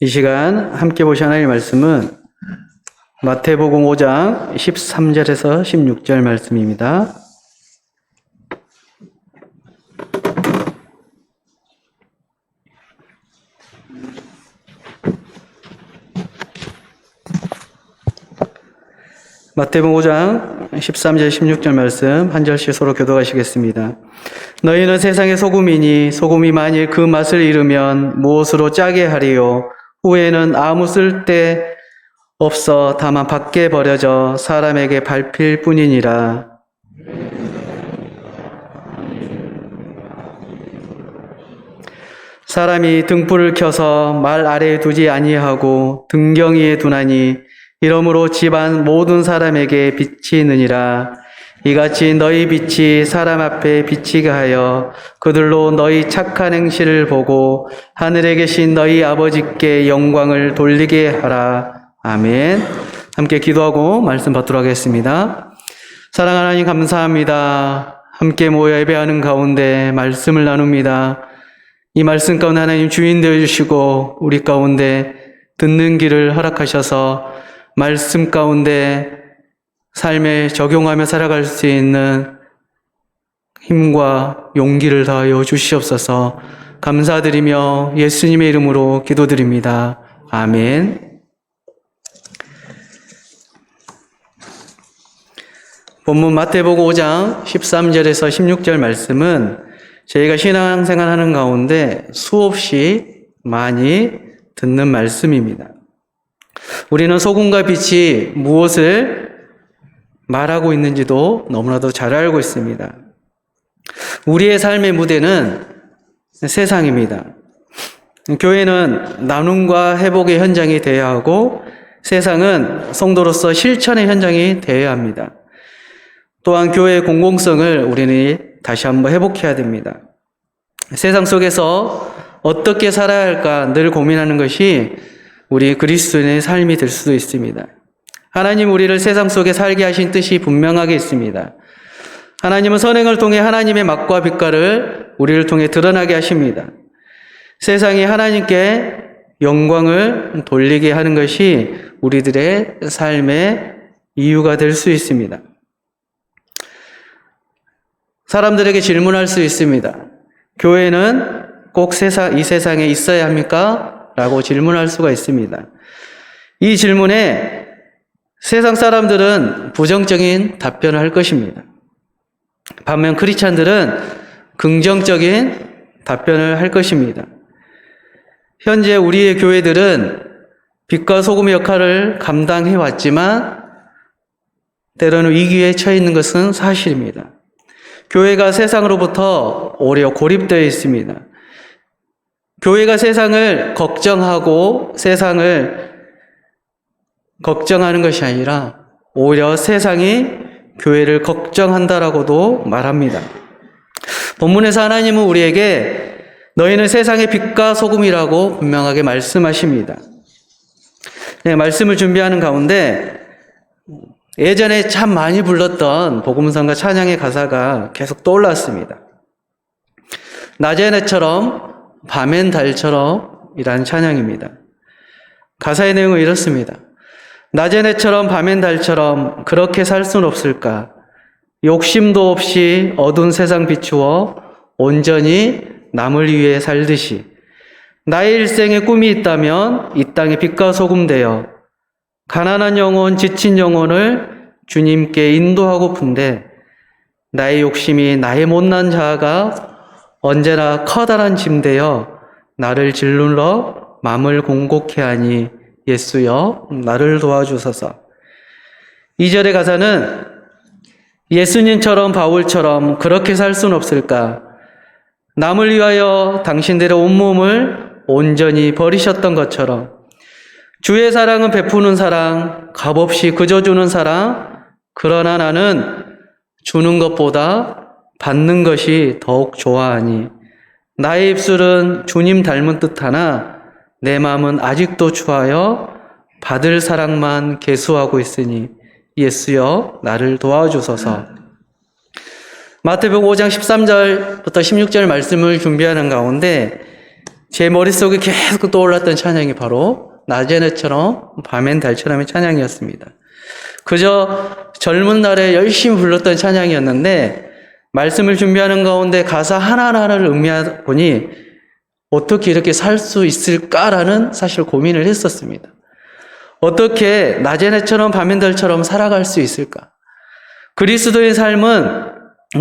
이 시간 함께 보실 하나님의 말씀은 마태복음 5장 13절에서 16절 말씀입니다. 마태복음 5장 13절 16절 말씀 한 절씩 서로 교독하시겠습니다. 너희는 세상의 소금이니 소금이 만일 그 맛을 잃으면 무엇으로 짜게 하리요? 후에는 아무 쓸데 없어 다만 밖에 버려져 사람에게 밟힐 뿐이니라. 사람이 등불을 켜서 말 아래에 두지 아니하고 등경이에 두나니 이러므로 집안 모든 사람에게 빛이 느니라. 이같이 너희 빛이 사람 앞에 비치게 하여 그들로 너희 착한 행실을 보고 하늘에 계신 너희 아버지께 영광을 돌리게 하라. 아멘. 함께 기도하고 말씀 받도록 하겠습니다. 사랑하는 하나님 감사합니다. 함께 모여 예배하는 가운데 말씀을 나눕니다. 이 말씀 가운데 하나님 주인 되어주시고 우리 가운데 듣는 길을 허락하셔서 말씀 가운데 삶에 적용하며 살아갈 수 있는 힘과 용기를 더하여 주시옵소서. 감사드리며 예수님의 이름으로 기도드립니다. 아멘. 본문 마태복음 5장 13절에서 16절 말씀은 저희가 신앙생활하는 가운데 수없이 많이 듣는 말씀입니다. 우리는 소금과 빛이 무엇을 말하고 있는지도 너무나도 잘 알고 있습니다. 우리의 삶의 무대는 세상입니다. 교회는 나눔과 회복의 현장이 되어야 하고 세상은 성도로서 실천의 현장이 되어야 합니다. 또한 교회의 공공성을 우리는 다시 한번 회복해야 됩니다. 세상 속에서 어떻게 살아야 할까 늘 고민하는 것이 우리 그리스도인의 삶이 될 수도 있습니다. 하나님 우리를 세상 속에 살게 하신 뜻이 분명하게 있습니다. 하나님은 선행을 통해 하나님의 맛과 빛깔을 우리를 통해 드러나게 하십니다. 세상이 하나님께 영광을 돌리게 하는 것이 우리들의 삶의 이유가 될 수 있습니다. 사람들에게 질문할 수 있습니다. 교회는 꼭 이 세상에 있어야 합니까? 라고 질문할 수가 있습니다. 이 질문에 세상 사람들은 부정적인 답변을 할 것입니다. 반면 크리스찬들은 긍정적인 답변을 할 것입니다. 현재 우리의 교회들은 빛과 소금의 역할을 감당해 왔지만 때로는 위기에 처해 있는 것은 사실입니다. 교회가 세상으로부터 오히려 고립되어 있습니다. 교회가 세상을 걱정하고 세상을 걱정하는 것이 아니라 오히려 세상이 교회를 걱정한다라고도 말합니다. 본문에서 하나님은 우리에게 너희는 세상의 빛과 소금이라고 분명하게 말씀하십니다. 네, 말씀을 준비하는 가운데 예전에 참 많이 불렀던 복음성가 찬양의 가사가 계속 떠올랐습니다. 낮의 해처럼 밤엔 달처럼 이라는 찬양입니다. 가사의 내용은 이렇습니다. 낮의 해처럼 밤엔 달처럼 그렇게 살 순 없을까? 욕심도 없이 어두운 세상 비추어 온전히 남을 위해 살듯이 나의 일생에 꿈이 있다면 이 땅에 빛과 소금 되어 가난한 영혼, 지친 영혼을 주님께 인도하고픈데 나의 욕심이 나의 못난 자아가 언제나 커다란 짐 되어 나를 짓눌러 마음을 공곡해 하니 예수여 나를 도와주소서. 2절의 가사는 예수님처럼 바울처럼 그렇게 살 순 없을까? 남을 위하여 당신들의 온몸을 온전히 버리셨던 것처럼 주의 사랑은 베푸는 사랑, 값없이 그저 주는 사랑. 그러나 나는 주는 것보다 받는 것이 더욱 좋아하니 나의 입술은 주님 닮은 듯하나 내 마음은 아직도 추하여 받을 사랑만 계수하고 있으니 예수여 나를 도와주소서. 마태복음 5장 13절부터 16절 말씀을 준비하는 가운데 제 머릿속에 계속 떠올랐던 찬양이 바로 낮에처럼 밤엔 달처럼의 찬양이었습니다. 그저 젊은 날에 열심히 불렀던 찬양이었는데 말씀을 준비하는 가운데 가사 하나하나를 음미하다 보니 어떻게 이렇게 살 수 있을까라는 사실 고민을 했었습니다. 어떻게 낮에처럼 밤엔 달처럼 살아갈 수 있을까? 그리스도의 삶은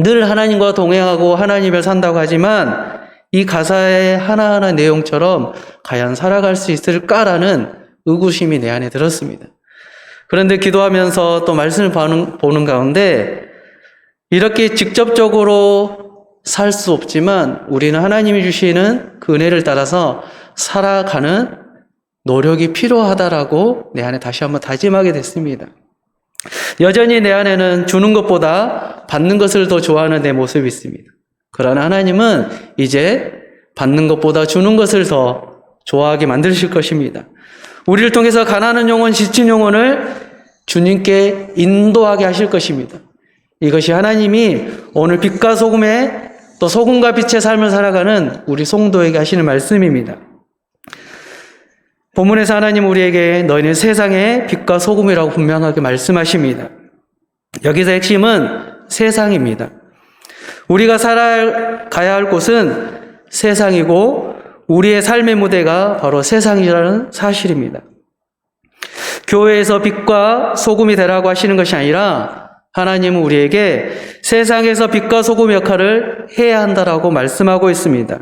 늘 하나님과 동행하고 하나님을 산다고 하지만 이 가사의 하나하나 내용처럼 과연 살아갈 수 있을까라는 의구심이 내 안에 들었습니다. 그런데 기도하면서 또 말씀을 보는 가운데 이렇게 직접적으로 살 수 없지만 우리는 하나님이 주시는 그 은혜를 따라서 살아가는 노력이 필요하다라고 내 안에 다시 한번 다짐하게 됐습니다. 여전히 내 안에는 주는 것보다 받는 것을 더 좋아하는 내 모습이 있습니다. 그러나 하나님은 이제 받는 것보다 주는 것을 더 좋아하게 만드실 것입니다. 우리를 통해서 가난한 영혼, 지친 영혼을 주님께 인도하게 하실 것입니다. 이것이 하나님이 오늘 빛과 소금의 또 소금과 빛의 삶을 살아가는 우리 성도에게 하시는 말씀입니다. 본문에서 하나님 우리에게 너희는 세상의 빛과 소금이라고 분명하게 말씀하십니다. 여기서 핵심은 세상입니다. 우리가 살아가야 할 곳은 세상이고 우리의 삶의 무대가 바로 세상이라는 사실입니다. 교회에서 빛과 소금이 되라고 하시는 것이 아니라 하나님은 우리에게 세상에서 빛과 소금 역할을 해야 한다라고 말씀하고 있습니다.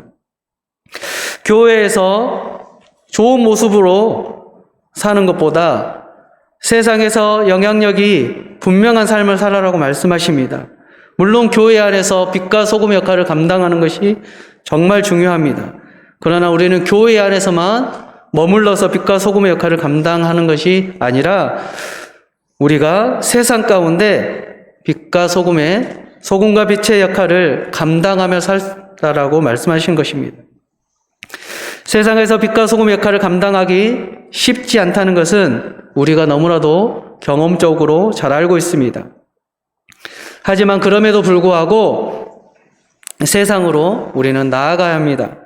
교회에서 좋은 모습으로 사는 것보다 세상에서 영향력이 분명한 삶을 살아라고 말씀하십니다. 물론 교회 안에서 빛과 소금 역할을 감당하는 것이 정말 중요합니다. 그러나 우리는 교회 안에서만 머물러서 빛과 소금의 역할을 감당하는 것이 아니라 우리가 세상 가운데 빛과 소금과 빛의 역할을 감당하며 살라라고 말씀하신 것입니다. 세상에서 빛과 소금의 역할을 감당하기 쉽지 않다는 것은 우리가 너무나도 경험적으로 잘 알고 있습니다. 하지만 그럼에도 불구하고 세상으로 우리는 나아가야 합니다.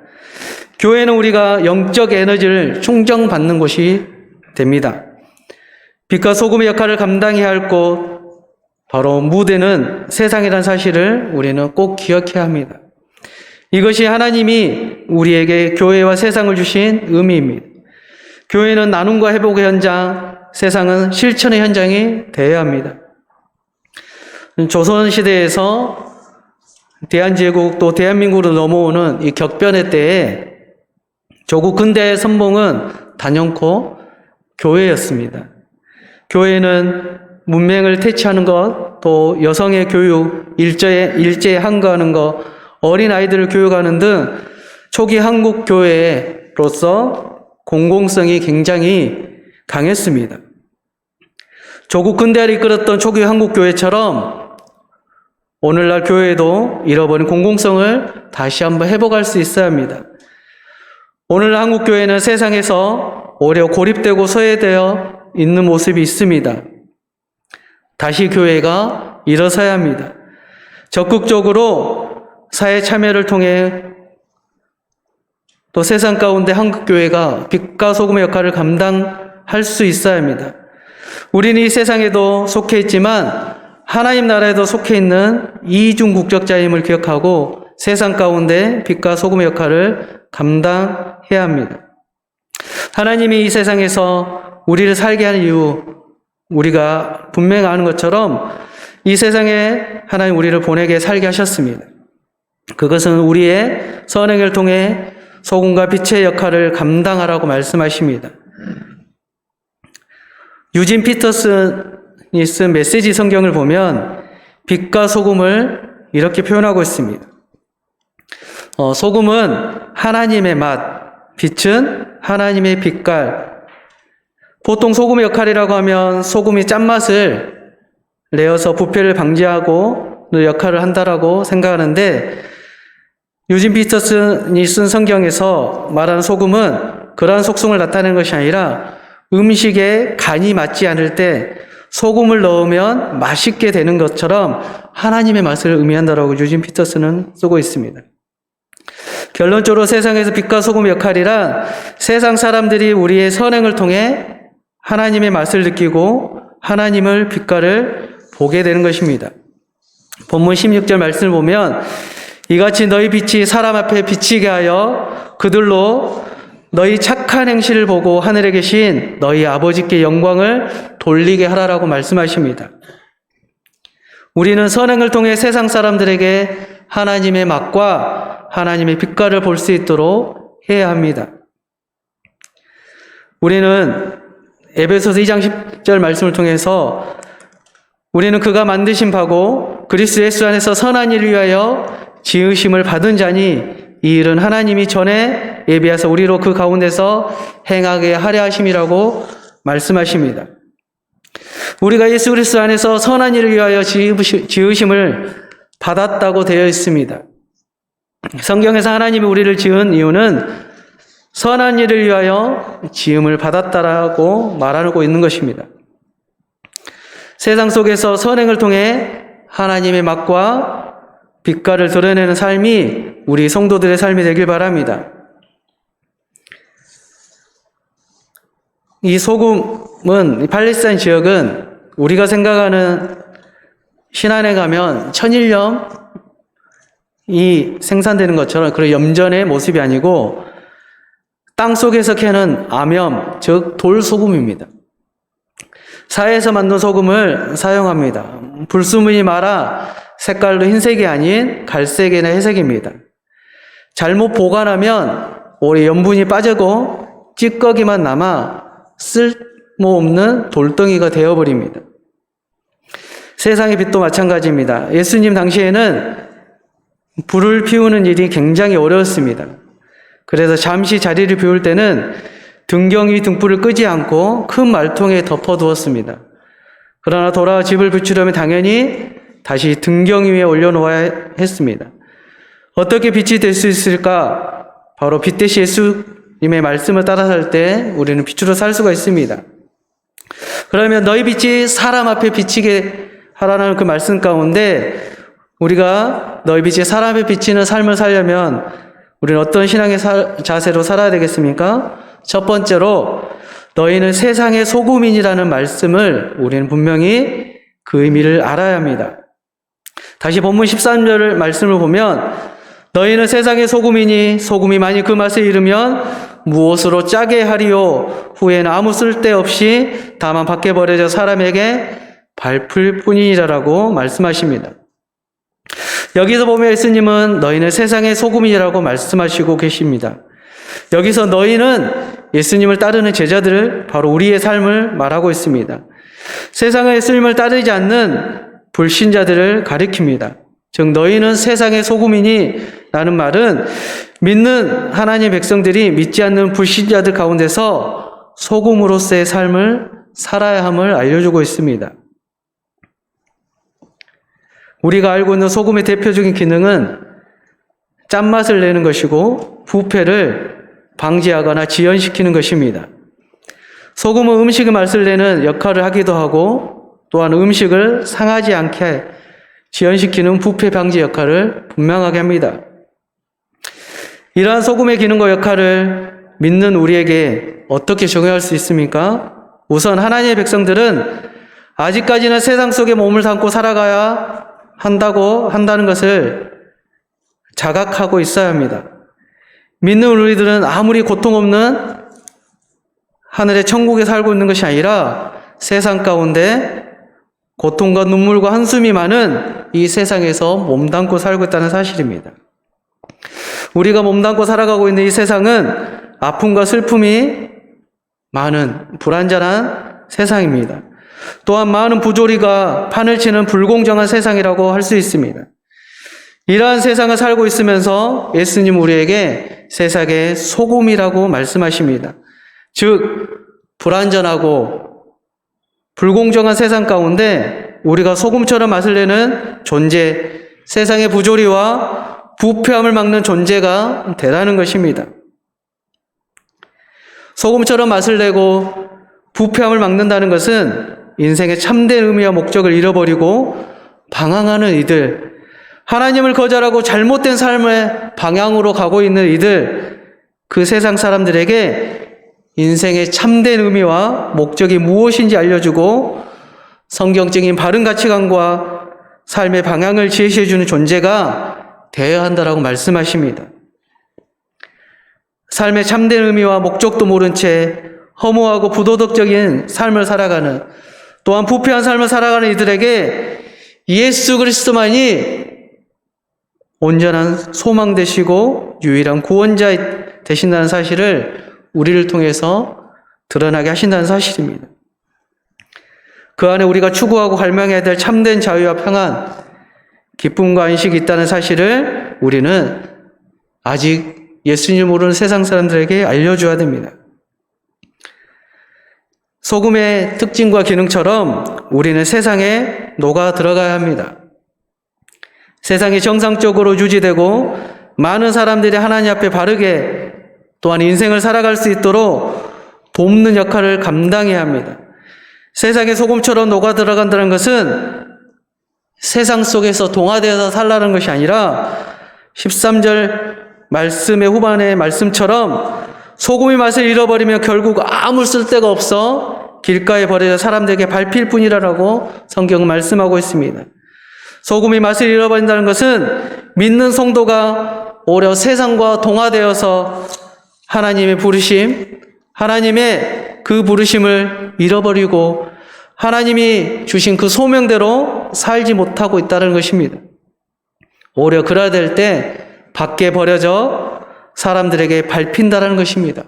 교회는 우리가 영적 에너지를 충전받는 곳이 됩니다. 빛과 소금의 역할을 감당해야 할 곳, 바로 무대는 세상이라는 사실을 우리는 꼭 기억해야 합니다. 이것이 하나님이 우리에게 교회와 세상을 주신 의미입니다. 교회는 나눔과 회복의 현장, 세상은 실천의 현장이 되어야 합니다. 조선시대에서 대한제국 또 대한민국으로 넘어오는 이 격변의 때에 조국 근대의 선봉은 단연코 교회였습니다. 교회는 문맹을 퇴치하는 것, 또 여성의 교육, 일제에 항거하는 것, 어린아이들을 교육하는 등 초기 한국 교회로서 공공성이 굉장히 강했습니다. 조국 근대를 이끌었던 초기 한국 교회처럼 오늘날 교회도 잃어버린 공공성을 다시 한번 회복할 수 있어야 합니다. 오늘 한국 교회는 세상에서 오래 고립되고 소외되어 있는 모습이 있습니다. 다시 교회가 일어서야 합니다. 적극적으로 사회 참여를 통해 또 세상 가운데 한국 교회가 빛과 소금의 역할을 감당할 수 있어야 합니다. 우리는 이 세상에도 속해 있지만 하나님 나라에도 속해 있는 이중 국적자임을 기억하고 세상 가운데 빛과 소금의 역할을 감당해야 합니다. 하나님이 이 세상에서 우리를 살게 하는 이유, 우리가 분명히 아는 것처럼 이 세상에 하나님 우리를 보내게 살게 하셨습니다. 그것은 우리의 선행을 통해 소금과 빛의 역할을 감당하라고 말씀하십니다. 유진 피터슨이 쓴 메시지 성경을 보면 빛과 소금을 이렇게 표현하고 있습니다. 소금은 하나님의 맛, 빛은 하나님의 빛깔. 보통 소금의 역할이라고 하면 소금이 짠맛을 내어서 부패를 방지하고 역할을 한다라고 생각하는데 유진 피터슨이 쓴 성경에서 말하는 소금은 그러한 속성을 나타내는 것이 아니라 음식에 간이 맞지 않을 때 소금을 넣으면 맛있게 되는 것처럼 하나님의 맛을 의미한다라고 유진 피터슨은 쓰고 있습니다. 결론적으로 세상에서 빛과 소금의 역할이란 세상 사람들이 우리의 선행을 통해 하나님의 맛을 느끼고 하나님을 빛깔을 보게 되는 것입니다. 본문 16절 말씀을 보면 이같이 너희 빛이 사람 앞에 비치게 하여 그들로 너희 착한 행실을 보고 하늘에 계신 너희 아버지께 영광을 돌리게 하라라고 말씀하십니다. 우리는 선행을 통해 세상 사람들에게 하나님의 맛과 하나님의 빛깔을 볼 수 있도록 해야 합니다. 우리는 에베소서 2장 10절 말씀을 통해서 우리는 그가 만드신 바고 그리스도 예수 안에서 선한 일을 위하여 지으심을 받은 자니 이 일은 하나님이 전에 예비하사 우리로 그 가운데서 행하게 하려 하심이라고 말씀하십니다. 우리가 예수 그리스도 안에서 선한 일을 위하여 지으심을 받았다고 되어 있습니다. 성경에서 하나님이 우리를 지은 이유는 선한 일을 위하여 지음을 받았다라고 말하고 있는 것입니다. 세상 속에서 선행을 통해 하나님의 맛과 빛깔을 드러내는 삶이 우리 성도들의 삶이 되길 바랍니다. 이 소금은, 팔레스타인 지역은 우리가 생각하는 신안에 가면 천일염이 생산되는 것처럼 그런 염전의 모습이 아니고 땅 속에서 캐는 암염, 즉 돌소금입니다. 사해에서 만든 소금을 사용합니다. 불순물이 많아 색깔도 흰색이 아닌 갈색이나 회색입니다. 잘못 보관하면 오래 염분이 빠지고 찌꺼기만 남아 쓸모없는 돌덩이가 되어버립니다. 세상의 빛도 마찬가지입니다. 예수님 당시에는 불을 피우는 일이 굉장히 어려웠습니다. 그래서 잠시 자리를 비울 때는 등경 위 등불을 끄지 않고 큰 말통에 덮어두었습니다. 그러나 돌아와 집을 비추려면 당연히 다시 등경 위에 올려놓아야 했습니다. 어떻게 빛이 될 수 있을까? 바로 빛 대신 예수님의 말씀을 따라 살 때 우리는 빛으로 살 수가 있습니다. 그러면 너희 빛이 사람 앞에 비치게 하라는 그 말씀 가운데 우리가 너희 빛이 사람 앞에 비치는 삶을 살려면 우리는 어떤 신앙의 자세로 살아야 되겠습니까? 첫 번째로 너희는 세상의 소금이라는 말씀을 우리는 분명히 그 의미를 알아야 합니다. 다시 본문 13절 말씀을 보면 너희는 세상의 소금이니 소금이 만일 그 맛을 잃으면 무엇으로 짜게 하리요 후에는 아무 쓸데없이 다만 밖에 버려져 사람에게 밟힐 뿐이라고 말씀하십니다. 여기서 보면 예수님은 너희는 세상의 소금이라고 말씀하시고 계십니다. 여기서 너희는 예수님을 따르는 제자들을 바로 우리의 삶을 말하고 있습니다. 세상의 예수님을 따르지 않는 불신자들을 가리킵니다. 즉 너희는 세상의 소금이니 라는 말은 믿는 하나님의 백성들이 믿지 않는 불신자들 가운데서 소금으로서의 삶을 살아야 함을 알려주고 있습니다. 우리가 알고 있는 소금의 대표적인 기능은 짠맛을 내는 것이고 부패를 방지하거나 지연시키는 것입니다. 소금은 음식의 맛을 내는 역할을 하기도 하고 또한 음식을 상하지 않게 지연시키는 부패 방지 역할을 분명하게 합니다. 이러한 소금의 기능과 역할을 믿는 우리에게 어떻게 적용할 수 있습니까? 우선 하나님의 백성들은 아직까지는 세상 속에 몸을 담고 살아가야 한다는 것을 자각하고 있어야 합니다. 믿는 우리들은 아무리 고통 없는 하늘의 천국에 살고 있는 것이 아니라 세상 가운데 고통과 눈물과 한숨이 많은 이 세상에서 몸담고 살고 있다는 사실입니다. 우리가 몸담고 살아가고 있는 이 세상은 아픔과 슬픔이 많은 불완전한 세상입니다. 또한 많은 부조리가 판을 치는 불공정한 세상이라고 할 수 있습니다. 이러한 세상을 살고 있으면서 예수님 우리에게 세상의 소금이라고 말씀하십니다. 즉 불완전하고 불공정한 세상 가운데 우리가 소금처럼 맛을 내는 존재, 세상의 부조리와 부패함을 막는 존재가 되라는 것입니다. 소금처럼 맛을 내고 부패함을 막는다는 것은 인생의 참된 의미와 목적을 잃어버리고 방황하는 이들, 하나님을 거절하고 잘못된 삶의 방향으로 가고 있는 이들, 그 세상 사람들에게 인생의 참된 의미와 목적이 무엇인지 알려주고 성경적인 바른 가치관과 삶의 방향을 제시해주는 존재가 되어야 한다라고 말씀하십니다. 삶의 참된 의미와 목적도 모른 채 허무하고 부도덕적인 삶을 살아가는, 또한 부패한 삶을 살아가는 이들에게 예수 그리스도만이 온전한 소망 되시고 유일한 구원자 되신다는 사실을 우리를 통해서 드러나게 하신다는 사실입니다. 그 안에 우리가 추구하고 갈망해야 될 참된 자유와 평안, 기쁨과 안식이 있다는 사실을 우리는 아직 예수님을 모르는 세상 사람들에게 알려줘야 됩니다. 소금의 특징과 기능처럼 우리는 세상에 녹아 들어가야 합니다. 세상이 정상적으로 유지되고 많은 사람들이 하나님 앞에 바르게 또한 인생을 살아갈 수 있도록 돕는 역할을 감당해야 합니다. 세상의 소금처럼 녹아 들어간다는 것은 세상 속에서 동화되어서 살라는 것이 아니라 13절 말씀의 후반의 말씀처럼 소금의 맛을 잃어버리면 결국 아무 쓸데가 없어 길가에 버려져 사람들에게 밟힐 뿐이라고 성경은 말씀하고 있습니다. 소금의 맛을 잃어버린다는 것은 믿는 성도가 오히려 세상과 동화되어서 하나님의 부르심, 하나님의 그 부르심을 잃어버리고 하나님이 주신 그 소명대로 살지 못하고 있다는 것입니다. 오히려 그래야 될 때 밖에 버려져 사람들에게 밟힌다는 것입니다.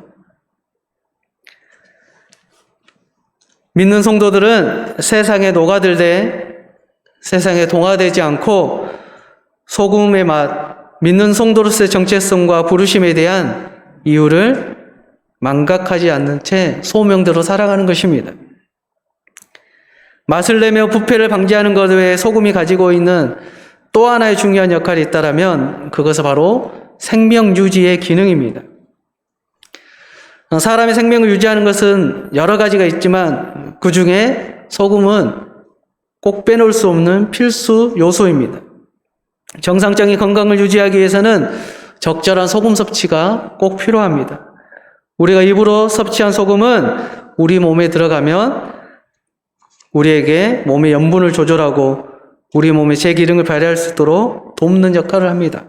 믿는 성도들은 세상에 녹아들되 세상에 동화되지 않고 소금의 맛, 믿는 성도로서의 정체성과 부르심에 대한 이유를 망각하지 않는 채 소명대로 살아가는 것입니다. 맛을 내며 부패를 방지하는 것 외에 소금이 가지고 있는 또 하나의 중요한 역할이 있다면 그것은 바로 생명 유지의 기능입니다. 사람의 생명을 유지하는 것은 여러 가지가 있지만 그 중에 소금은 꼭 빼놓을 수 없는 필수 요소입니다. 정상적인 건강을 유지하기 위해서는 적절한 소금 섭취가 꼭 필요합니다. 우리가 입으로 섭취한 소금은 우리 몸에 들어가면 우리에게 몸의 염분을 조절하고 우리 몸의 제기능을 발휘할 수 있도록 돕는 역할을 합니다.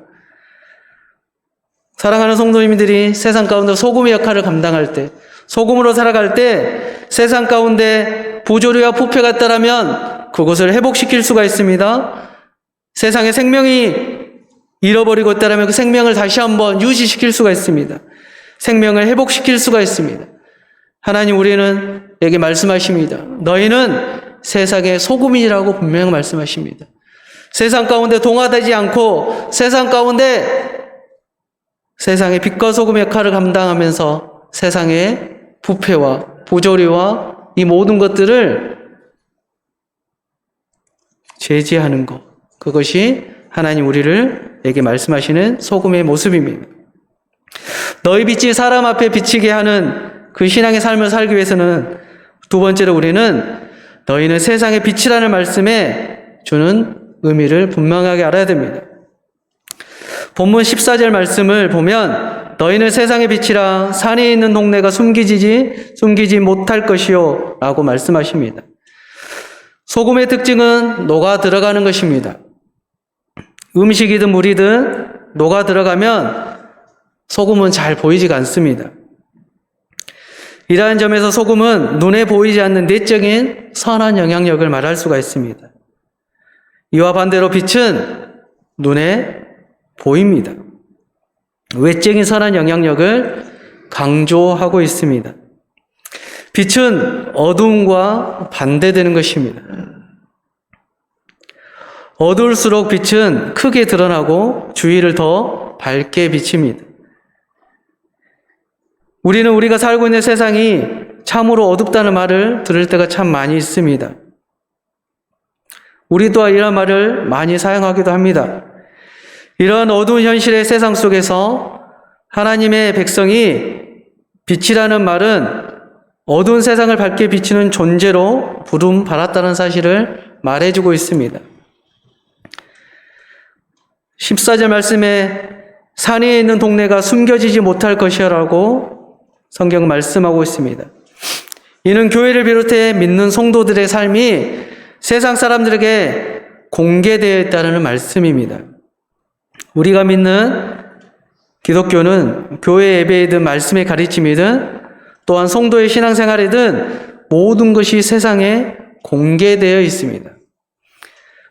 사랑하는 성도님들이 세상 가운데 소금의 역할을 감당할 때, 소금으로 살아갈 때 세상 가운데 부조리와 부패가 있다면 그것을 회복시킬 수가 있습니다. 세상에 생명이 잃어버리고 있다면 그 생명을 다시 한번 유지시킬 수가 있습니다. 생명을 회복시킬 수가 있습니다. 하나님 우리에게 말씀하십니다. 너희는 세상의 소금이라고 분명히 말씀하십니다. 세상 가운데 동화되지 않고 세상 가운데 세상의 빛과 소금의 역할을 감당하면서 세상의 부패와 부조리와 이 모든 것들을 제지하는 것, 그것이 하나님 우리에게 말씀하시는 소금의 모습입니다. 너희 빛이 사람 앞에 비치게 하는 그 신앙의 삶을 살기 위해서는 두 번째로 우리는 너희는 세상의 빛이라는 말씀에 주는 의미를 분명하게 알아야 됩니다. 본문 14절 말씀을 보면 너희는 세상의 빛이라 산에 있는 동네가 숨기지 못할 것이요 라고 말씀하십니다. 소금의 특징은 녹아 들어가는 것입니다. 음식이든 물이든 녹아 들어가면 소금은 잘 보이지가 않습니다. 이러한 점에서 소금은 눈에 보이지 않는 내적인 선한 영향력을 말할 수가 있습니다. 이와 반대로 빛은 눈에 보입니다. 외적인 선한 영향력을 강조하고 있습니다. 빛은 어두움과 반대되는 것입니다. 어두울수록 빛은 크게 드러나고 주위를 더 밝게 비칩니다. 우리는 우리가 살고 있는 세상이 참으로 어둡다는 말을 들을 때가 참 많이 있습니다. 우리 또한 이런 말을 많이 사용하기도 합니다. 이런 어두운 현실의 세상 속에서 하나님의 백성이 빛이라는 말은 어두운 세상을 밝게 비치는 존재로 부름 받았다는 사실을 말해주고 있습니다. 14절 말씀에 산 위에 있는 동네가 숨겨지지 못할 것이라고 성경 말씀하고 있습니다. 이는 교회를 비롯해 믿는 성도들의 삶이 세상 사람들에게 공개되어 있다는 말씀입니다. 우리가 믿는 기독교는 교회 예배이든 말씀의 가르침이든 또한 성도의 신앙생활이든 모든 것이 세상에 공개되어 있습니다.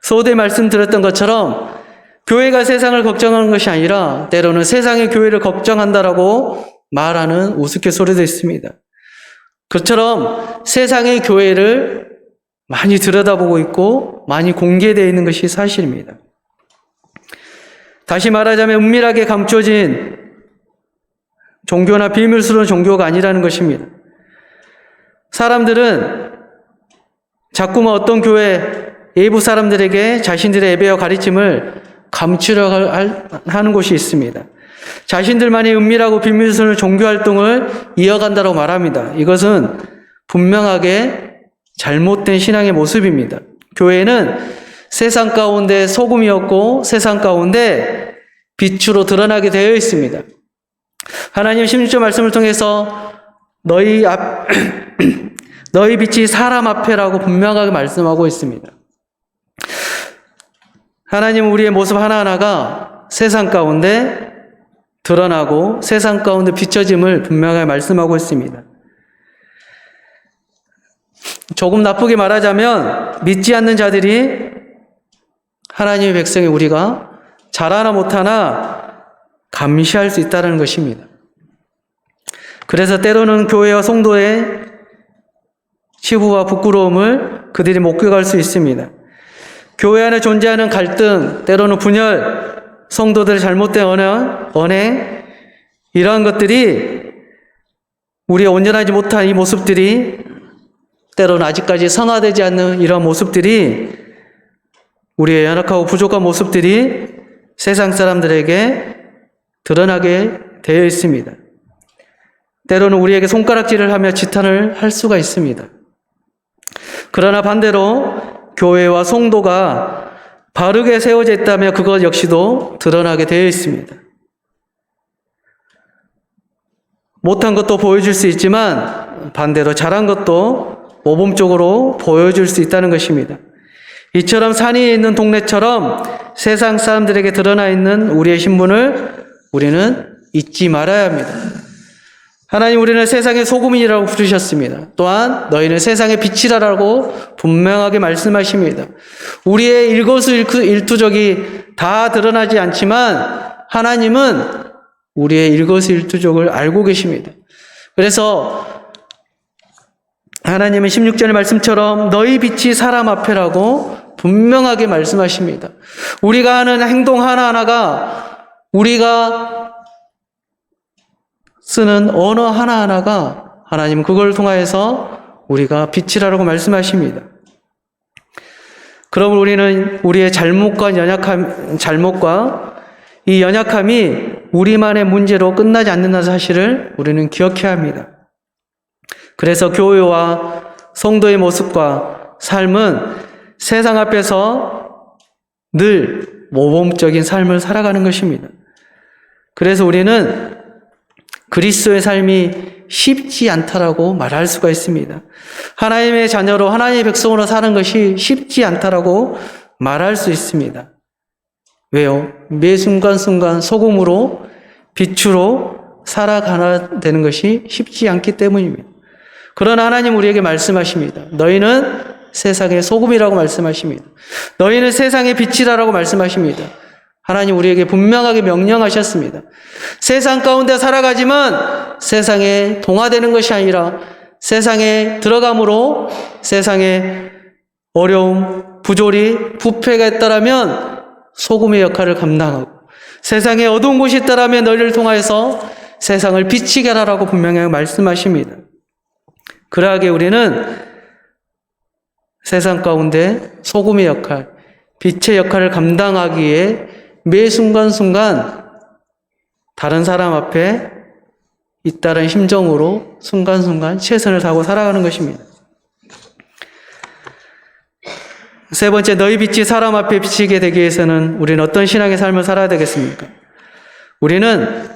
소대 말씀 들었던 것처럼 교회가 세상을 걱정하는 것이 아니라 때로는 세상이 교회를 걱정한다라고 말하는 우스갯소리도 있습니다. 그처럼 세상의 교회를 많이 들여다보고 있고 많이 공개되어 있는 것이 사실입니다. 다시 말하자면 은밀하게 감춰진 종교나 비밀스러운 종교가 아니라는 것입니다. 사람들은 자꾸만 어떤 교회 일부 사람들에게 자신들의 예배와 가르침을 감추려 하는 곳이 있습니다. 자신들만이 은밀하고 비밀스러운 종교활동을 이어간다고 말합니다. 이것은 분명하게 잘못된 신앙의 모습입니다. 교회는 세상 가운데 소금이었고 세상 가운데 빛으로 드러나게 되어 있습니다. 하나님 16절 말씀을 통해서 너희 빛이 사람 앞에라고 분명하게 말씀하고 있습니다. 하나님은 우리의 모습 하나하나가 세상 가운데 드러나고 세상 가운데 비춰짐을 분명하게 말씀하고 있습니다. 조금 나쁘게 말하자면 믿지 않는 자들이 하나님의 백성이 우리가 잘하나 못하나 감시할 수 있다는 것입니다. 그래서 때로는 교회와 성도의 치부와 부끄러움을 그들이 목격할 수 있습니다. 교회 안에 존재하는 갈등, 때로는 분열, 성도들의 잘못된 언행, 이러한 것들이 우리의 온전하지 못한 이 모습들이 때로는 아직까지 성화되지 않는 이러한 모습들이 우리의 연약하고 부족한 모습들이 세상 사람들에게 드러나게 되어 있습니다. 때로는 우리에게 손가락질을 하며 지탄을 할 수가 있습니다. 그러나 반대로 교회와 성도가 바르게 세워져 있다면 그것 역시도 드러나게 되어 있습니다. 못한 것도 보여줄 수 있지만 반대로 잘한 것도 모범적으로 보여줄 수 있다는 것입니다. 이처럼 산 위에 있는 동네처럼 세상 사람들에게 드러나 있는 우리의 신분을 우리는 잊지 말아야 합니다. 하나님 우리는 세상의 소금이라고 부르셨습니다. 또한 너희는 세상의 빛이라고 분명하게 말씀하십니다. 우리의 일거수일투족이 다 드러나지 않지만 하나님은 우리의 일거수일투족을 알고 계십니다. 그래서 하나님은 16절의 말씀처럼 너희 빛이 사람 앞에라고 분명하게 말씀하십니다. 우리가 하는 행동 하나하나가 우리가 쓰는 언어 하나하나가 하나님 그걸 통하여서 우리가 빛이라고 말씀하십니다. 그럼 우리는 우리의 잘못과 이 연약함이 우리만의 문제로 끝나지 않는다는 사실을 우리는 기억해야 합니다. 그래서 교회와 성도의 모습과 삶은 세상 앞에서 늘 모범적인 삶을 살아가는 것입니다. 그래서 우리는 그리스도의 삶이 쉽지 않다라고 말할 수가 있습니다. 하나님의 자녀로 하나님의 백성으로 사는 것이 쉽지 않다라고 말할 수 있습니다. 왜요? 매 순간순간 소금으로 빛으로 살아가야 되는 것이 쉽지 않기 때문입니다. 그러나 하나님 우리에게 말씀하십니다. 너희는 세상의 소금이라고 말씀하십니다. 너희는 세상의 빛이라고 말씀하십니다. 하나님 우리에게 분명하게 명령하셨습니다. 세상 가운데 살아가지만 세상에 동화되는 것이 아니라 세상에 들어감으로 세상의 어려움, 부조리, 부패가 있다라면 소금의 역할을 감당하고 세상에 어두운 곳이 있다라면 너희를 통하여서 세상을 비치게 하라고 분명히 말씀하십니다. 그러하게 우리는 세상 가운데 소금의 역할, 빛의 역할을 감당하기에 매 순간순간 다른 사람 앞에 잇따른 심정으로 순간순간 최선을 다하고 살아가는 것입니다. 세 번째, 너희 빛이 사람 앞에 비치게 되기 위해서는 우리는 어떤 신앙의 삶을 살아야 되겠습니까? 우리는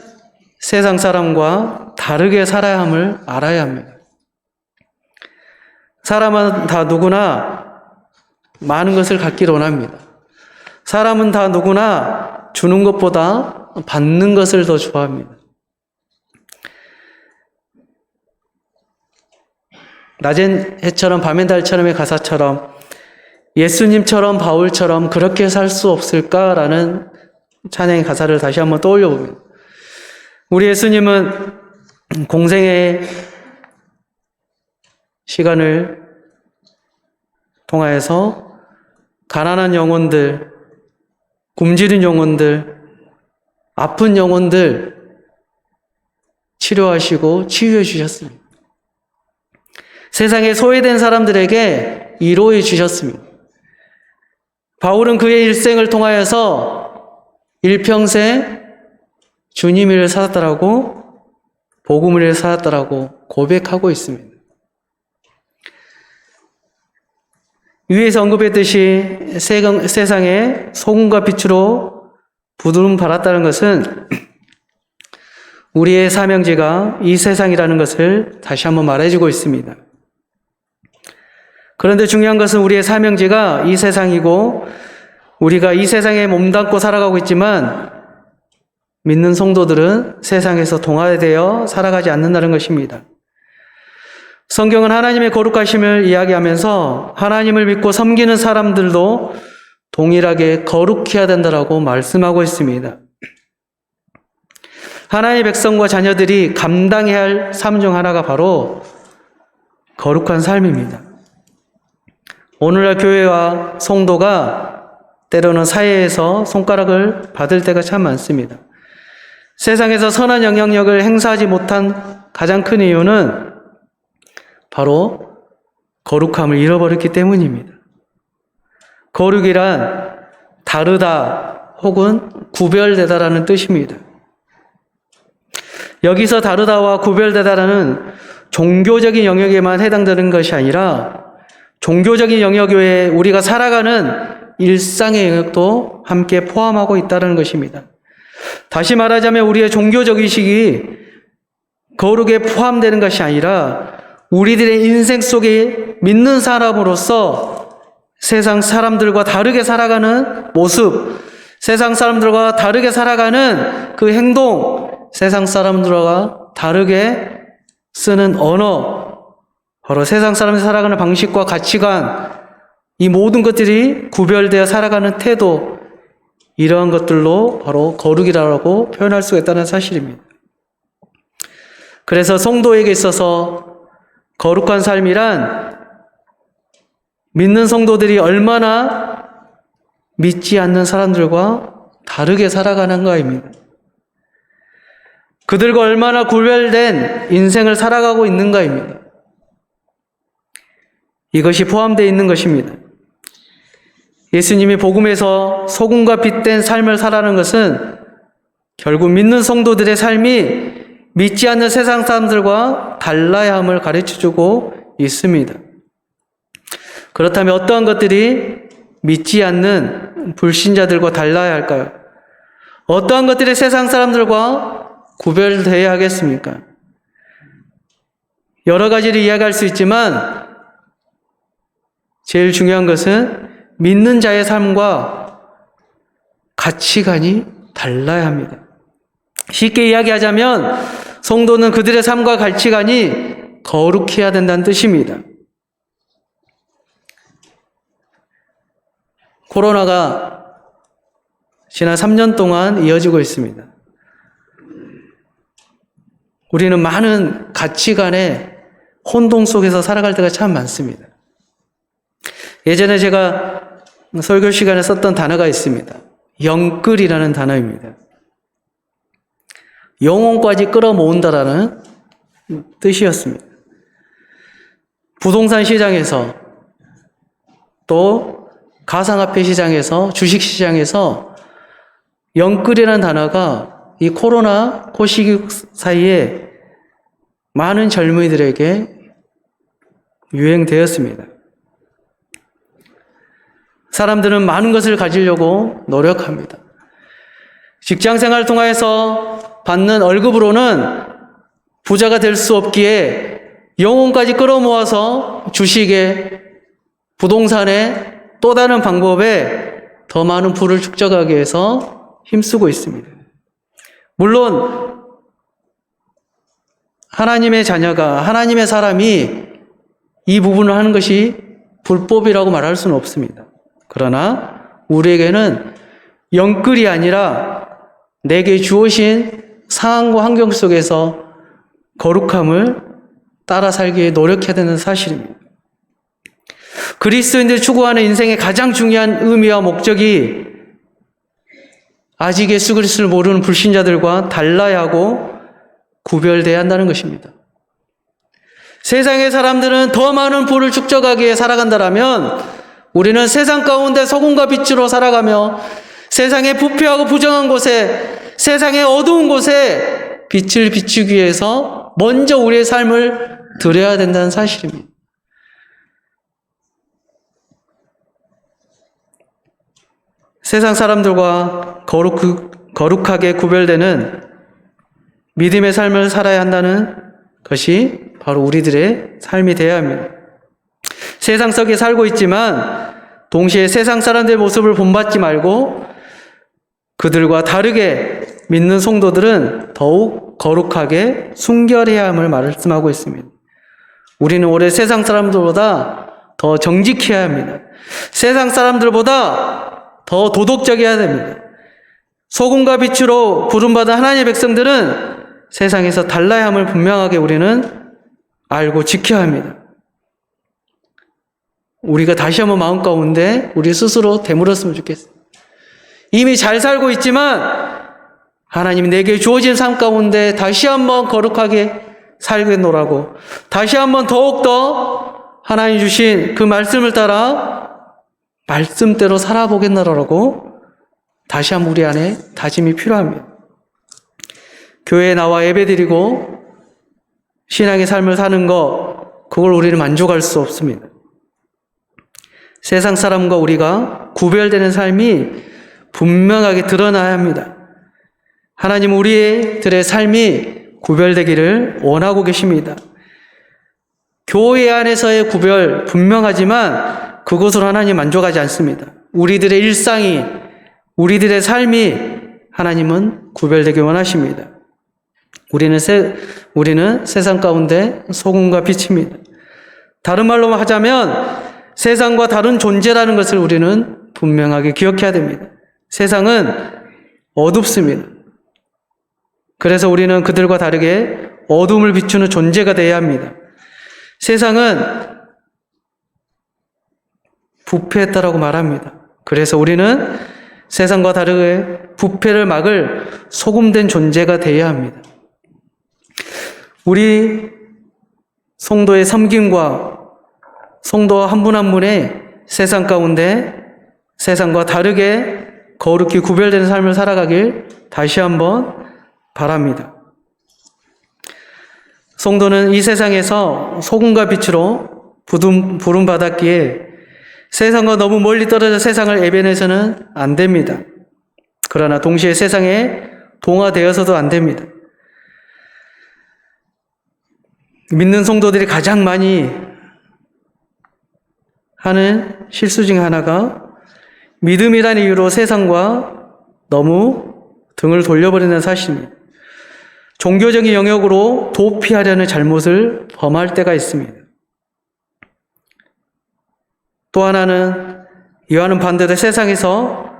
세상 사람과 다르게 살아야 함을 알아야 합니다. 사람은 다 누구나 많은 것을 갖기를 원합니다. 사람은 다 누구나 주는 것보다 받는 것을 더 좋아합니다. 낮엔 해처럼 밤엔 달처럼의 가사처럼 예수님처럼 바울처럼 그렇게 살 수 없을까라는 찬양의 가사를 다시 한번 떠올려 봅니다. 우리 예수님은 공생의 시간을 통하여서 가난한 영혼들, 굶주린 영혼들, 아픈 영혼들 치료하시고 치유해 주셨습니다. 세상에 소외된 사람들에게 위로해 주셨습니다. 바울은 그의 일생을 통하여서 일평생 주님 일을 살았다라고, 복음 일을 살았다라고 고백하고 있습니다. 위에서 언급했듯이 세상에 소금과 빛으로 부드름 발았다는 것은 우리의 사명지가 이 세상이라는 것을 다시 한번 말해주고 있습니다. 그런데 중요한 것은 우리의 사명지가 이 세상이고 우리가 이 세상에 몸담고 살아가고 있지만 믿는 성도들은 세상에서 동화되어 살아가지 않는다는 것입니다. 성경은 하나님의 거룩하심을 이야기하면서 하나님을 믿고 섬기는 사람들도 동일하게 거룩해야 된다고 말씀하고 있습니다. 하나님의 백성과 자녀들이 감당해야 할 삶 중 하나가 바로 거룩한 삶입니다. 오늘날 교회와 성도가 때로는 사회에서 손가락을 받을 때가 참 많습니다. 세상에서 선한 영향력을 행사하지 못한 가장 큰 이유는 바로 거룩함을 잃어버렸기 때문입니다. 거룩이란 다르다 혹은 구별되다라는 뜻입니다. 여기서 다르다와 구별되다라는 종교적인 영역에만 해당되는 것이 아니라 종교적인 영역 외에 우리가 살아가는 일상의 영역도 함께 포함하고 있다는 것입니다. 다시 말하자면 우리의 종교적 의식이 거룩에 포함되는 것이 아니라 우리들의 인생 속에 믿는 사람으로서 세상 사람들과 다르게 살아가는 모습, 세상 사람들과 다르게 살아가는 그 행동, 세상 사람들과 다르게 쓰는 언어, 바로 세상 사람이 살아가는 방식과 가치관, 이 모든 것들이 구별되어 살아가는 태도, 이러한 것들로 바로 거룩이라고 표현할 수가 있다는 사실입니다. 그래서 성도에게 있어서 거룩한 삶이란 믿는 성도들이 얼마나 믿지 않는 사람들과 다르게 살아가는가입니다. 그들과 얼마나 구별된 인생을 살아가고 있는가입니다. 이것이 포함되어 있는 것입니다. 예수님이 복음에서 소금과 빛된 삶을 살아가는 것은 결국 믿는 성도들의 삶이 믿지 않는 세상 사람들과 달라야 함을 가르쳐주고 있습니다. 그렇다면 어떠한 것들이 믿지 않는 불신자들과 달라야 할까요? 어떠한 것들이 세상 사람들과 구별되어야 하겠습니까? 여러 가지를 이야기할 수 있지만 제일 중요한 것은 믿는 자의 삶과 가치관이 달라야 합니다. 쉽게 이야기하자면 성도는 그들의 삶과 가치관이 거룩해야 된다는 뜻입니다. 코로나가 지난 3년 동안 이어지고 있습니다. 우리는 많은 가치관의 혼동 속에서 살아갈 때가 참 많습니다. 예전에 제가 설교 시간에 썼던 단어가 있습니다. 영끌이라는 단어입니다. 영혼까지 끌어모은다라는 뜻이었습니다. 부동산 시장에서 또 가상화폐 시장에서 주식 시장에서 영끌이라는 단어가 이 코로나 코시기 사이에 많은 젊은이들에게 유행되었습니다. 사람들은 많은 것을 가지려고 노력합니다. 직장 생활을 통해서 받는 월급으로는 부자가 될 수 없기에 영혼까지 끌어모아서 주식에, 부동산에, 또 다른 방법에 더 많은 부를 축적하기 위해서 힘쓰고 있습니다. 물론 하나님의 자녀가, 하나님의 사람이 이 부분을 하는 것이 불법이라고 말할 수는 없습니다. 그러나 우리에게는 영끌이 아니라 내게 주어진 상황과 환경 속에서 거룩함을 따라 살기 위해 노력해야 되는 사실입니다. 그리스도인들이 추구하는 인생의 가장 중요한 의미와 목적이 아직 예수 그리스도를 모르는 불신자들과 달라야 하고 구별돼야 한다는 것입니다. 세상의 사람들은 더 많은 부를 축적하기 위해 살아간다라면 우리는 세상 가운데 소금과 빛으로 살아가며 세상의 부패하고 부정한 곳에, 세상의 어두운 곳에 빛을 비추기 위해서 먼저 우리의 삶을 드려야 된다는 사실입니다. 세상 사람들과 거룩하게 구별되는 믿음의 삶을 살아야 한다는 것이 바로 우리들의 삶이 되어야 합니다. 세상 속에 살고 있지만 동시에 세상 사람들의 모습을 본받지 말고 그들과 다르게 믿는 성도들은 더욱 거룩하게 순결해야 함을 말씀하고 있습니다. 우리는 올해 세상 사람들보다 더 정직해야 합니다. 세상 사람들보다 더 도덕적이어야 됩니다. 소금과 빛으로 부름받은 하나님의 백성들은 세상에서 달라야 함을 분명하게 우리는 알고 지켜야 합니다. 우리가 다시 한번 마음 가운데 우리 스스로 되물었으면 좋겠어요. 이미 잘 살고 있지만 하나님이 내게 주어진 삶 가운데 다시 한번 거룩하게 살겠노라고, 다시 한번 더욱더 하나님 주신 그 말씀을 따라 말씀대로 살아보겠노라고 다시 한번 우리 안에 다짐이 필요합니다. 교회에 나와 예배드리고 신앙의 삶을 사는 것, 그걸 우리는 만족할 수 없습니다. 세상 사람과 우리가 구별되는 삶이 분명하게 드러나야 합니다. 하나님은 우리들의 삶이 구별되기를 원하고 계십니다. 교회 안에서의 구별 분명하지만 그것으로 하나님 만족하지 않습니다. 우리들의 일상이, 우리들의 삶이 하나님은 구별되기 원하십니다. 우리는 세상 가운데 소금과 빛입니다. 다른 말로 하자면 세상과 다른 존재라는 것을 우리는 분명하게 기억해야 됩니다. 세상은 어둡습니다. 그래서 우리는 그들과 다르게 어둠을 비추는 존재가 되어야 합니다. 세상은 부패했다라고 말합니다. 그래서 우리는 세상과 다르게 부패를 막을 소금된 존재가 되어야 합니다. 우리 성도의 섬김과 성도 한 분 한 분의 세상 가운데 세상과 다르게 거룩히 구별되는 삶을 살아가길 다시 한번 바랍니다. 성도는 이 세상에서 소금과 빛으로 부름받았기에 세상과 너무 멀리 떨어져 세상을 외면해서는 안 됩니다. 그러나 동시에 세상에 동화되어서도 안 됩니다. 믿는 성도들이 가장 많이 하는 실수 중 하나가 믿음이라는 이유로 세상과 너무 등을 돌려버리는 사실입니다. 종교적인 영역으로 도피하려는 잘못을 범할 때가 있습니다. 또 하나는 이와는 반대로 세상에서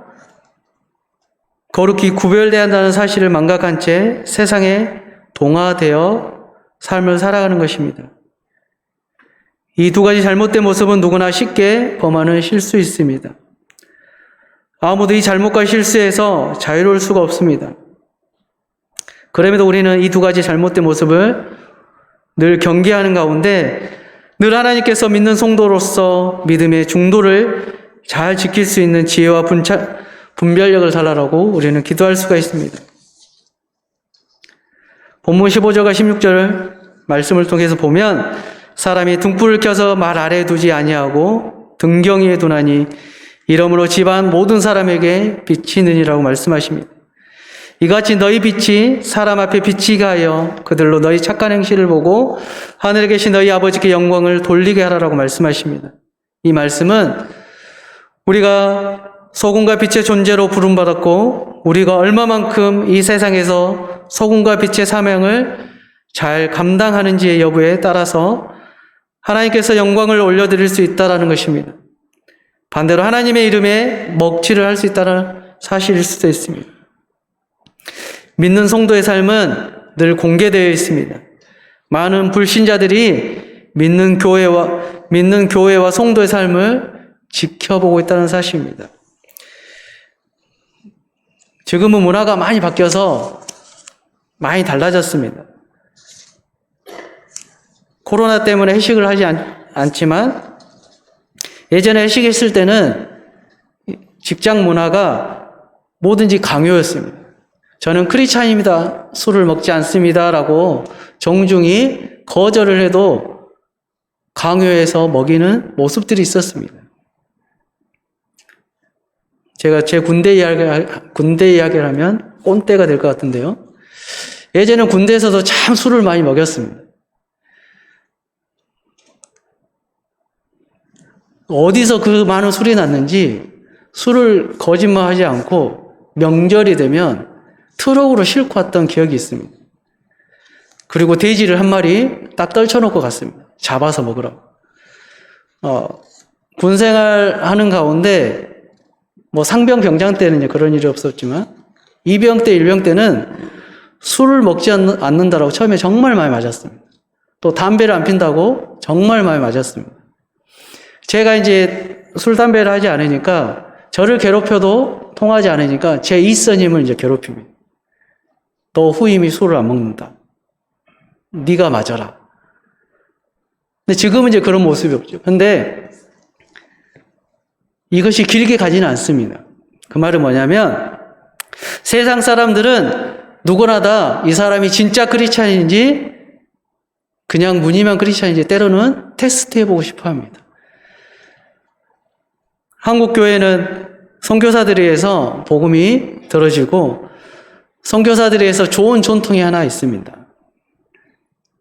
거룩히 구별돼야 한다는 사실을 망각한 채 세상에 동화되어 삶을 살아가는 것입니다. 이 두 가지 잘못된 모습은 누구나 쉽게 범하는 실수있습니다. 아무도 이 잘못과 실수에서 자유로울 수가 없습니다. 그럼에도 우리는 이 두 가지 잘못된 모습을 늘 경계하는 가운데 늘 하나님께서 믿는 성도로서 믿음의 중도를 잘 지킬 수 있는 지혜와 분별력을 달라고 우리는 기도할 수가 있습니다. 본문 15절과 16절 말씀을 통해서 보면 사람이 등불을 켜서 말 아래에 두지 아니하고 등경 위에 두나니 이러므로 집안 모든 사람에게 비치느니라고 말씀하십니다. 이같이 너희 빛이 사람 앞에 비치게 하여 그들로 너희 착한 행실을 보고 하늘에 계신 너희 아버지께 영광을 돌리게 하라라고 말씀하십니다. 이 말씀은 우리가 소금과 빛의 존재로 부름받았고 우리가 얼마만큼 이 세상에서 소금과 빛의 사명을 잘 감당하는지의 여부에 따라서 하나님께서 영광을 올려드릴 수 있다는 것입니다. 반대로 하나님의 이름에 먹칠을 할 수 있다는 사실일 수도 있습니다. 믿는 성도의 삶은 늘 공개되어 있습니다. 많은 불신자들이 믿는 교회와 성도의 삶을 지켜보고 있다는 사실입니다. 지금은 문화가 많이 바뀌어서 많이 달라졌습니다. 코로나 때문에 회식을 하지 않지만 예전에 회식했을 때는 직장 문화가 뭐든지 강요였습니다. 저는 크리스찬입니다. 술을 먹지 않습니다라고 정중히 거절을 해도 강요해서 먹이는 모습들이 있었습니다. 제가 제 군대 이야기를 하면 꼰대가 될 것 같은데요. 예전에 군대에서도 참 술을 많이 먹였습니다. 어디서 그 많은 술이 났는지 술을 거짓말하지 않고 명절이 되면 트럭으로 싣고 왔던 기억이 있습니다. 그리고 돼지를 한 마리 딱 떨쳐놓고 갔습니다. 잡아서 먹으라고. 군생활 하는 가운데 상병 병장 때는 그런 일이 없었지만 이병 때, 일병 때는 술을 먹지 않는다라고 처음에 정말 많이 맞았습니다. 또 담배를 안 핀다고 정말 많이 맞았습니다. 제가 이제 술, 담배를 하지 않으니까 저를 괴롭혀도 통하지 않으니까 제 이선임을 이제 괴롭힙니다. 너 후임이 술을 안 먹는다. 네가 맞아라. 근데 지금은 이제 그런 모습이 없죠. 근데 이것이 길게 가지는 않습니다. 그 말은 뭐냐면 세상 사람들은 누구나 다 이 사람이 진짜 크리스찬인지 그냥 무늬만 크리스찬인지 때로는 테스트해보고 싶어 합니다. 한국 교회는 선교사들에 의해서 복음이 들어지고 선교사들에 의해서 좋은 전통이 하나 있습니다.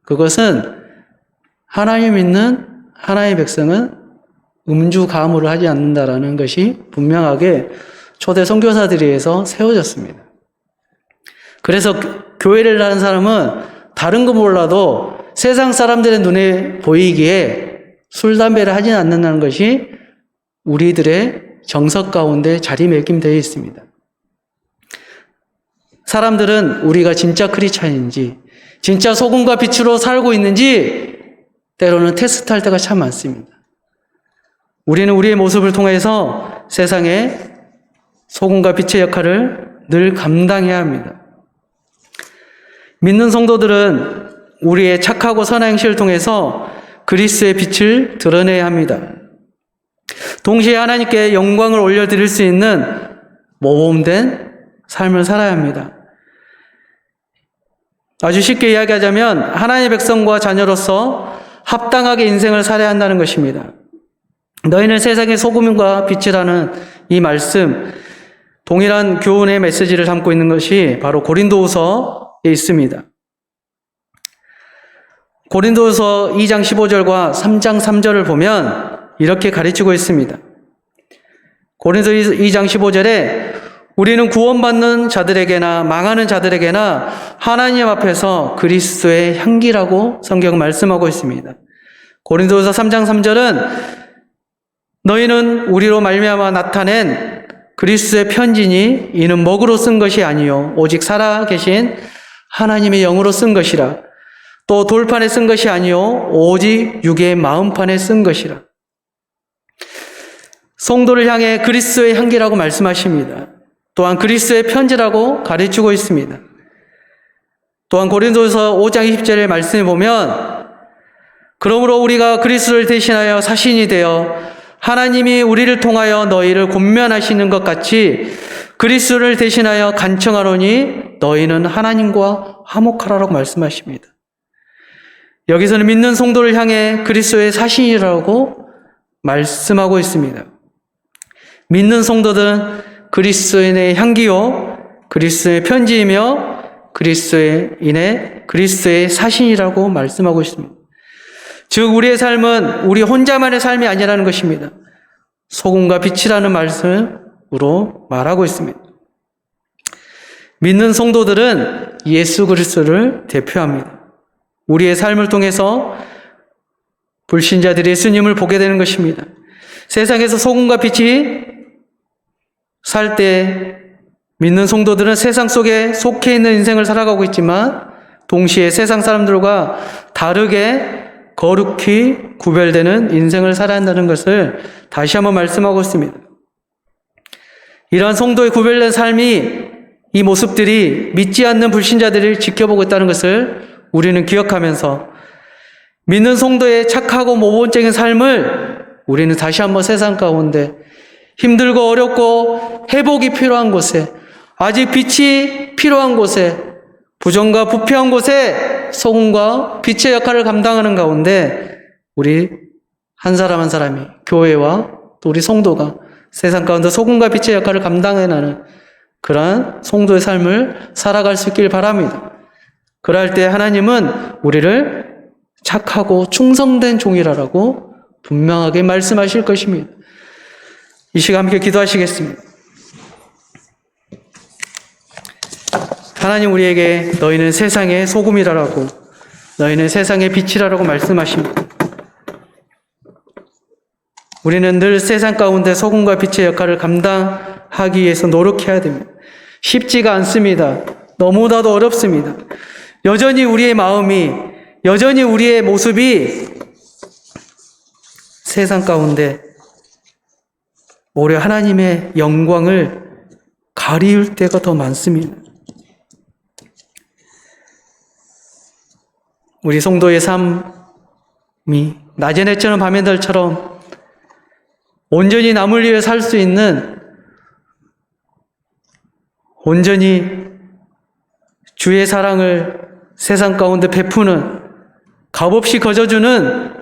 그것은 하나님 믿는 하나님의 백성은 음주 가무를 하지 않는다라는 것이 분명하게 초대 선교사들에 의해서 세워졌습니다. 그래서 교회를 하는 사람은 다른 거 몰라도 세상 사람들의 눈에 보이기에 술, 담배를 하지 않는다는 것이 우리들의 정석 가운데 자리매김되어 있습니다. 사람들은 우리가 진짜 크리스찬인지 진짜 소금과 빛으로 살고 있는지 때로는 테스트할 때가 참 많습니다. 우리는 우리의 모습을 통해서 세상에 소금과 빛의 역할을 늘 감당해야 합니다. 믿는 성도들은 우리의 착하고 선한 행실을 통해서 그리스도의 빛을 드러내야 합니다. 동시에 하나님께 영광을 올려드릴 수 있는 모범된 삶을 살아야 합니다. 아주 쉽게 이야기하자면 하나님의 백성과 자녀로서 합당하게 인생을 살아야 한다는 것입니다. 너희는 세상의 소금과 빛이라는 이 말씀, 동일한 교훈의 메시지를 담고 있는 것이 바로 고린도후서에 있습니다. 고린도후서 2장 15절과 3장 3절을 보면 이렇게 가르치고 있습니다. 고린도서 2장 15절에 우리는 구원받는 자들에게나 망하는 자들에게나 하나님 앞에서 그리스도의 향기라고 성경은 말씀하고 있습니다. 고린도서 3장 3절은 너희는 우리로 말미암아 나타낸 그리스도의 편지니 이는 먹으로 쓴 것이 아니요 오직 살아계신 하나님의 영으로 쓴 것이라. 또 돌판에 쓴 것이 아니요 오직 육의 마음판에 쓴 것이라. 성도를 향해 그리스도의 향기라고 말씀하십니다. 또한 그리스도의 편지라고 가르치고 있습니다. 또한 고린도서 5장 20절의 말씀에 보면 그러므로 우리가 그리스도를 대신하여 사신이 되어 하나님이 우리를 통하여 너희를 권면하시는 것 같이 그리스도를 대신하여 간청하노니 너희는 하나님과 화목하라고 말씀하십니다. 여기서는 믿는 성도를 향해 그리스도의 사신이라고 말씀하고 있습니다. 믿는 성도들은 그리스도인의 향기요, 그리스도의 편지이며 그리스도의 사신이라고 말씀하고 있습니다. 즉 우리의 삶은 우리 혼자만의 삶이 아니라는 것입니다. 소금과 빛이라는 말씀으로 말하고 있습니다. 믿는 성도들은 예수 그리스도를 대표합니다. 우리의 삶을 통해서 불신자들이 예수님을 보게 되는 것입니다. 세상에서 소금과 빛이 살 때 믿는 성도들은 세상 속에 속해 있는 인생을 살아가고 있지만 동시에 세상 사람들과 다르게 거룩히 구별되는 인생을 살아야 한다는 것을 다시 한번 말씀하고 있습니다. 이러한 성도의 구별된 삶이 이 모습들이 믿지 않는 불신자들을 지켜보고 있다는 것을 우리는 기억하면서 믿는 성도의 착하고 모범적인 삶을 우리는 다시 한번 세상 가운데 힘들고 어렵고 회복이 필요한 곳에, 아직 빛이 필요한 곳에, 부정과 부패한 곳에 소금과 빛의 역할을 감당하는 가운데 우리 한 사람 한 사람이, 교회와 또 우리 성도가 세상 가운데 소금과 빛의 역할을 감당해 나가는 그러한 성도의 삶을 살아갈 수 있길 바랍니다. 그럴 때 하나님은 우리를 착하고 충성된 종이라고 분명하게 말씀하실 것입니다. 이 시간 함께 기도하시겠습니다. 하나님, 우리에게 너희는 세상의 소금이라고, 너희는 세상의 빛이라고 말씀하십니다. 우리는 늘 세상 가운데 소금과 빛의 역할을 감당하기 위해서 노력해야 됩니다. 쉽지가 않습니다. 너무나도 어렵습니다. 여전히 우리의 마음이, 여전히 우리의 모습이 세상 가운데 오히려 하나님의 영광을 가리울 때가 더 많습니다. 우리 성도의 삶이 낮의 해처럼 밤의 달처럼 온전히 남을 위해 살 수 있는, 온전히 주의 사랑을 세상 가운데 베푸는, 값없이 거저주는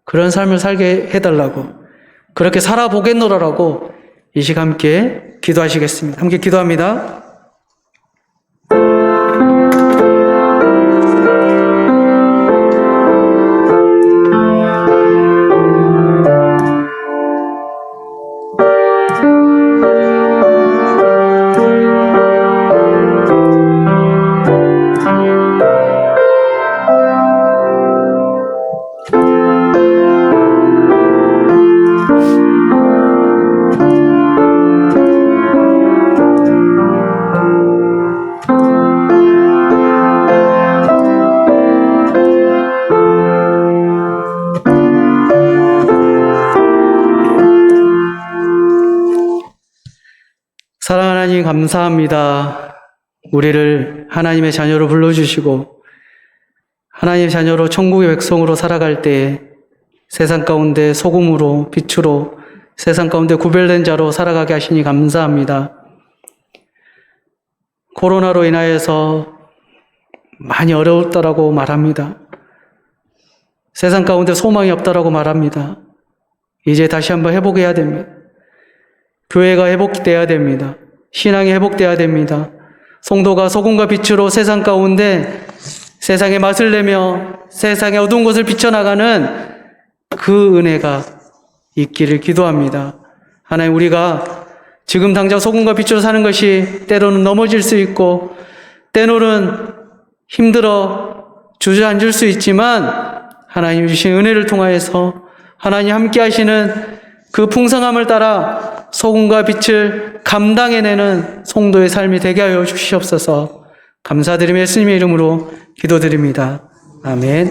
그런 삶을 살게 해달라고, 그렇게 살아보겠노라라고 이 시간 함께 기도하시겠습니다. 함께 기도합니다. 사랑하는 하나님, 감사합니다. 우리를 하나님의 자녀로 불러주시고 하나님의 자녀로 천국의 백성으로 살아갈 때 세상 가운데 소금으로, 빛으로, 세상 가운데 구별된 자로 살아가게 하시니 감사합니다. 코로나로 인하여서 많이 어려웠다라고 말합니다. 세상 가운데 소망이 없다라고 말합니다. 이제 다시 한번 회복해야 됩니다. 교회가 회복돼야 됩니다. 신앙이 회복돼야 됩니다. 성도가 소금과 빛으로 세상 가운데 세상의 맛을 내며 세상의 어두운 곳을 비춰나가는 그 은혜가 있기를 기도합니다. 하나님, 우리가 지금 당장 소금과 빛으로 사는 것이 때로는 넘어질 수 있고 때로는 힘들어 주저앉을 수 있지만 하나님 주신 은혜를 통하여서 하나님 함께 하시는 그 풍성함을 따라 소금과 빛을 감당해내는 성도의 삶이 되게 하여 주시옵소서. 감사드리며 예수님의 이름으로 기도드립니다. 아멘.